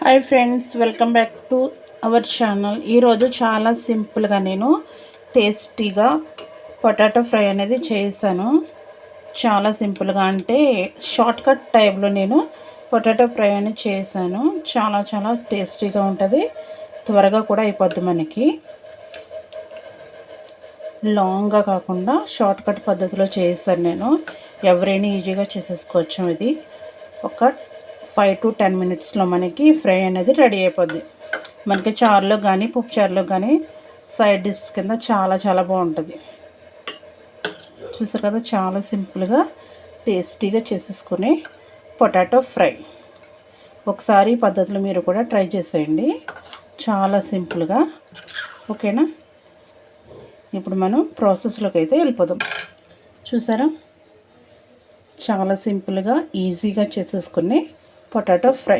Hi friends, welcome back to our channel. ఈరోజు చాలా సింపుల్గా నేను టేస్టీగా పొటాటో ఫ్రై అనేది చేశాను. చాలా సింపుల్గా అంటే షార్ట్కట్ టైప్లో నేను పొటాటో ఫ్రై అనేది చేశాను. చాలా చాలా టేస్టీగా ఉంటుంది, త్వరగా కూడా అయిపోద్ది. మనకి లాంగ్గా కాకుండా షార్ట్కట్ పద్ధతిలో చేశాను నేను. ఎవరైనా ఈజీగా చేసేసుకోవచ్చు. ఇది ఒక 5 to 10 మినిట్స్లో మనకి ఫ్రై అనేది రెడీ అయిపోద్ది. మనకి చారులో కానీ పప్పు చారులో కానీ సైడ్ డిష్ కింద చాలా చాలా బాగుంటుంది. చూసారు కదా, చాలా సింపుల్గా టేస్టీగా చేసేసుకునే పొటాటో ఫ్రై. ఒకసారి ఈ పద్ధతిలో మీరు కూడా ట్రై చేసేయండి, చాలా సింపుల్గా. ఓకేనా, ఇప్పుడు మనం ప్రాసెస్లోకి అయితే వెళ్ళిపోదాం. చూసారా, చాలా సింపుల్గా ఈజీగా చేసేసుకునే పొటాటో ఫ్రై.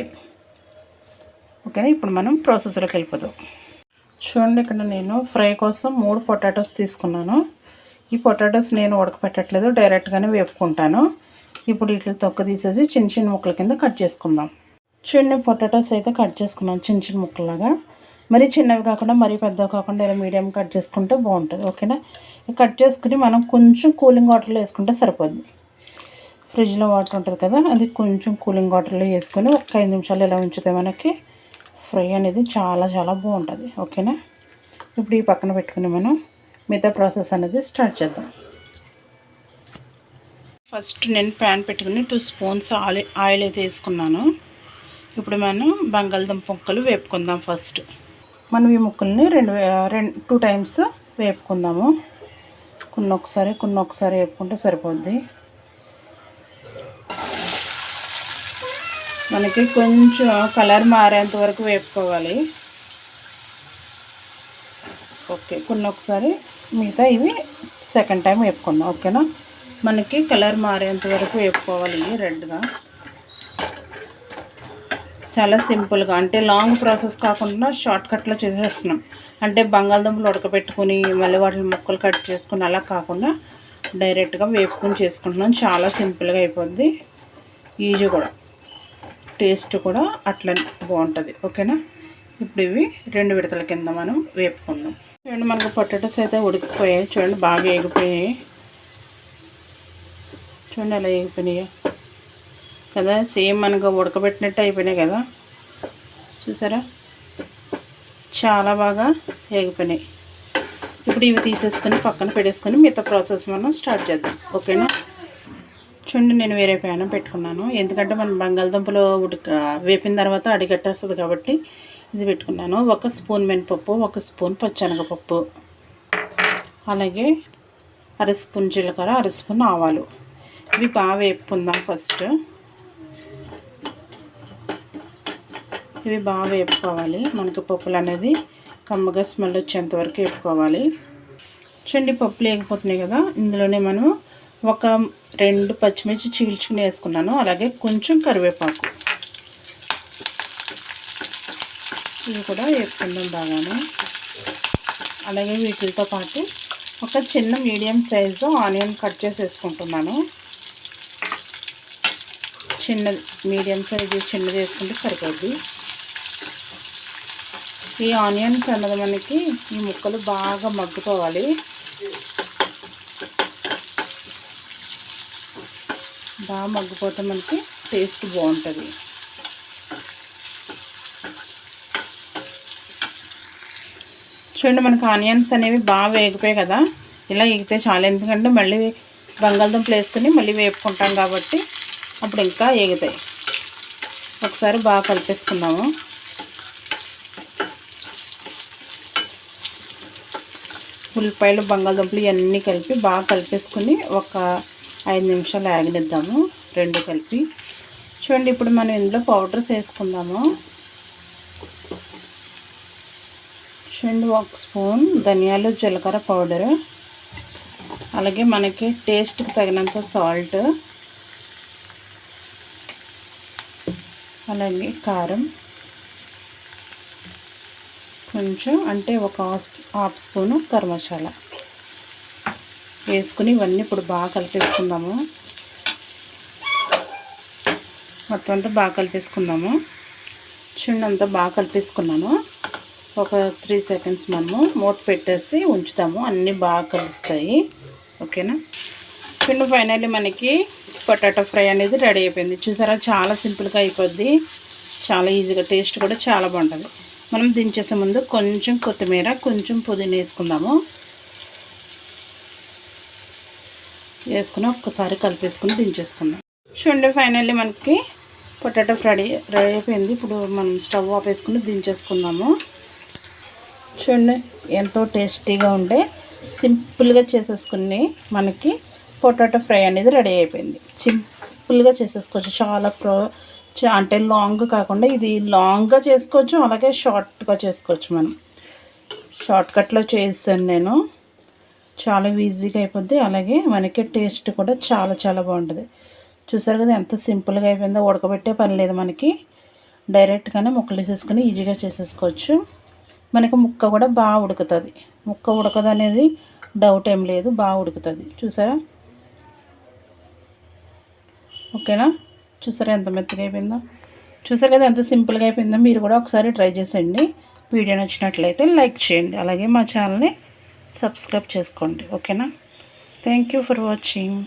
ఓకేనా, ఇప్పుడు మనం ప్రాసెస్లోకి వెళ్ళిపోదాం. చూడండి, ఇక్కడ నేను ఫ్రై కోసం 3 పొటాటోస్ తీసుకున్నాను. ఈ పొటాటోస్ నేను ఉడకపెట్టట్లేదు, డైరెక్ట్గానే వేపుకుంటాను. ఇప్పుడు వీటిని తొక్క తీసేసి చిన్న చిన్న ముక్కల కింద కట్ చేసుకుందాం. చిన్న పొటాటోస్ అయితే కట్ చేసుకున్నాను చిన్న చిన్న ముక్కలాగా. మరీ చిన్నవి కాకుండా మరీ పెద్దవి కాకుండా ఇలా మీడియం కట్ చేసుకుంటే బాగుంటుంది. ఓకేనా, కట్ చేసుకుని మనం కొంచెం కూలింగ్ వాటర్లో వేసుకుంటే సరిపోద్ది. ఫ్రిడ్జ్లో వాటర్ ఉంటుంది కదా, అది కొంచెం కూలింగ్ వాటర్లో వేసుకొని ఒక 5 నిమిషాలు ఇలా ఉంచితే మనకి ఫ్రై అనేది చాలా చాలా బాగుంటుంది. ఓకేనా, ఇప్పుడు ఈ పక్కన పెట్టుకుని మనం మిగతా ప్రాసెస్ అనేది స్టార్ట్ చేద్దాం. ఫస్ట్ నేను ప్యాన్ పెట్టుకుని 2 స్పూన్స్ ఆయిల్ అయితే వేసుకున్నాను. ఇప్పుడు మనం బంగాళదుంప ముక్కలు వేపుకుందాం. ఫస్ట్ మనం ఈ ముక్కల్ని 2 టైమ్స్ వేపుకుందాము. కొన్ని ఒకసారి వేపుకుంటే సరిపోద్ది. మనకి కొంచెం కలర్ మారేంత వరకు వేపుకోవాలి. ఓకే, కొన్ని ఒకసారి మిగతా ఇవి సెకండ్ టైం వేపుకుందాం. ఓకేనా, మనకి కలర్ మారేంత వరకు వేపుకోవాలి. ఇవి రెడ్గా చాలా సింపుల్గా, అంటే లాంగ్ ప్రాసెస్ కాకుండా షార్ట్కట్లో చేసేస్తున్నాం. అంటే బంగాళదుంపలు ఉడకబెట్టుకుని మళ్ళీ వాటిని ముక్కలు కట్ చేసుకుని అలా కాకుండా డైరెక్ట్గా వేపుకొని చేసుకుంటున్నాం. చాలా సింపుల్గా అయిపోద్ది, ఈజీ కూడా, టేస్ట్ కూడా అట్లనే బాగుంటుంది. ఓకేనా, ఇప్పుడు ఇవి 2 విడతల కింద మనం వేపుకుందాం. చూడండి, మనకు పొటాటోస్ అయితే ఉడికిపోయాయి. చూడండి, బాగా ఎగిపోయాయి. చూడండి అలా ఎగిపోయినాయి కదా, సేమ్ మనకు ఉడకబెట్టినట్టు అయిపోయినాయి కదా. చూసారా, చాలా బాగా ఎగిపోయినాయి. ఇప్పుడు ఇవి తీసేసుకొని పక్కన పెట్టేసుకొని మిగతా ప్రాసెస్ మనం స్టార్ట్ చేద్దాం. ఓకేనా, చూడండి, నేను వేరే ప్యాన్ పెట్టుకున్నాను. ఎందుకంటే మనం బంగాళదుంపలు వేపిన తర్వాత అడిగట్టేస్తుంది కాబట్టి ఇది పెట్టుకున్నాను. 1 స్పూన్ మినపప్పు, 1 స్పూన్ పచ్చెనగపప్పు, అలాగే 1/2 స్పూన్ జీలకర్ర, 1/2 స్పూన్ ఆవాలు. ఇవి బాగా వేపుకుందాం. ఫస్ట్ ఇవి బాగా వేపుకోవాలి. మనకి పప్పులు అనేది కమ్మగా స్మెల్ వచ్చేంత వరకు వేపుకోవాలి. చూడండి, పప్పులు వేగిపోతున్నాయి కదా, ఇందులోనే మనం 2 పచ్చిమిర్చి చీల్చుకుని వేసుకున్నాను. అలాగే కొంచెం కరివేపాకు, ఇవి కూడా వేసుకుందాం బాగానే. అలాగే వీటితో పాటు ఒక చిన్న మీడియం సైజు ఆనియన్ కట్ చేసి వేసుకుంటున్నాను. మీడియం సైజు చిన్నది వేసుకుంటే సరిపోద్ది. ఈ ఆనియన్స్ అన్నది మనకి ఈ ముక్కలు బాగా మగ్గుకోవాలి. బాగా మగ్గిపోతే మనకి టేస్ట్ బాగుంటుంది. చూడండి, మనకు ఆనియన్స్ అనేవి బాగా వేగిపోయాయి కదా, ఇలా వేగితే చాలు. ఎందుకంటే మళ్ళీ బంగాళదుంపలు వేసుకుని మళ్ళీ వేపుకుంటాం కాబట్టి అప్పుడు ఇంకా వేగుతాయి. ఒకసారి బాగా కలిపేసుకుందాము. ఉల్లిపాయలు బంగాళదుంపలు ఇవన్నీ కలిపి బాగా కలిపేసుకుని ఒక 5 నిమిషాలు ఆగనిద్దాము, 2 కలిపి. చూడండి, ఇప్పుడు మనం ఇందులో పౌడర్స్ వేసుకుందాము. చూడండి, 1 స్పూన్ ధనియాలు జీలకర్ర పౌడరు, అలాగే మనకి టేస్ట్కి తగినంత సాల్ట్, అలాగే కారం కొంచెం, అంటే ఒక హాఫ్ స్పూను గరం మసాలా వేసుకుని ఇవన్నీ ఇప్పుడు బాగా కలిపేసుకుందాము. మొత్తం అంతా బాగా కలిపేసుకుందాము. చూడండి అంతా బాగా కలిపేసుకున్నాను. ఒక 3 సెకండ్స్ మనము మూత పెట్టేసి ఉంచుతాము, అన్నీ బాగా కలుస్తాయి. ఓకేనా. చూడండి ఫైనల్లీ మనకి పొటాటో ఫ్రై అనేది రెడీ అయిపోయింది. చూసారా, చాలా సింపుల్గా అయిపోద్ది, చాలా ఈజీగా, టేస్ట్ కూడా చాలా బాగుంటుంది. మనం దించేసే ముందు కొంచెం కొత్తిమీర, కొంచెం పుదీనా వేసుకుని ఒక్కసారి కలిపేసుకుని దించేసుకుందాం. చూడండి ఫైనల్లీ మనకి పొటాటో ఫ్రై రెడీ అయిపోయింది. ఇప్పుడు మనం స్టవ్ ఆపేసుకుని దించేసుకుందాము. చూడండి ఎంతో టేస్టీగా ఉండే సింపుల్గా చేసేసుకుని మనకి పొటాటో ఫ్రై అనేది రెడీ అయిపోయింది. సింపుల్గా చేసేసుకోవచ్చు, చాలా అంటే లాంగ్ కాకుండా ఇది లాంగ్గా చేసుకోవచ్చు, అలాగే షార్ట్గా చేసుకోవచ్చు. మనం షార్ట్కట్లో చేసాను నేను, చాలా ఈజీగా అయిపోద్ది, అలాగే మనకి టేస్ట్ కూడా చాలా చాలా బాగుంటుంది. చూసారు కదా ఎంత సింపుల్గా అయిపోయిందో. ఉడకబెట్టే పని లేదు మనకి, డైరెక్ట్గానే ముక్కలు వేసేసుకుని ఈజీగా చేసేసుకోవచ్చు. మనకి ముక్క కూడా బాగా ఉడుకుతుంది, ముక్క ఉడకదు అనేది డౌట్ ఏం లేదు, బాగా ఉడుకుతుంది. చూసారా, ఓకేనా. చూసారా ఎంత మెత్తగా అయిపోయిందో. చూసారు కదా ఎంత సింపుల్గా అయిపోయిందో. మీరు కూడా ఒకసారి ట్రై చేసేయండి. వీడియో నచ్చినట్లయితే లైక్ చేయండి, అలాగే మా ఛానల్ని సబ్స్క్రైబ్ చేసుకోండి. ఓకేనా. Thank you for watching.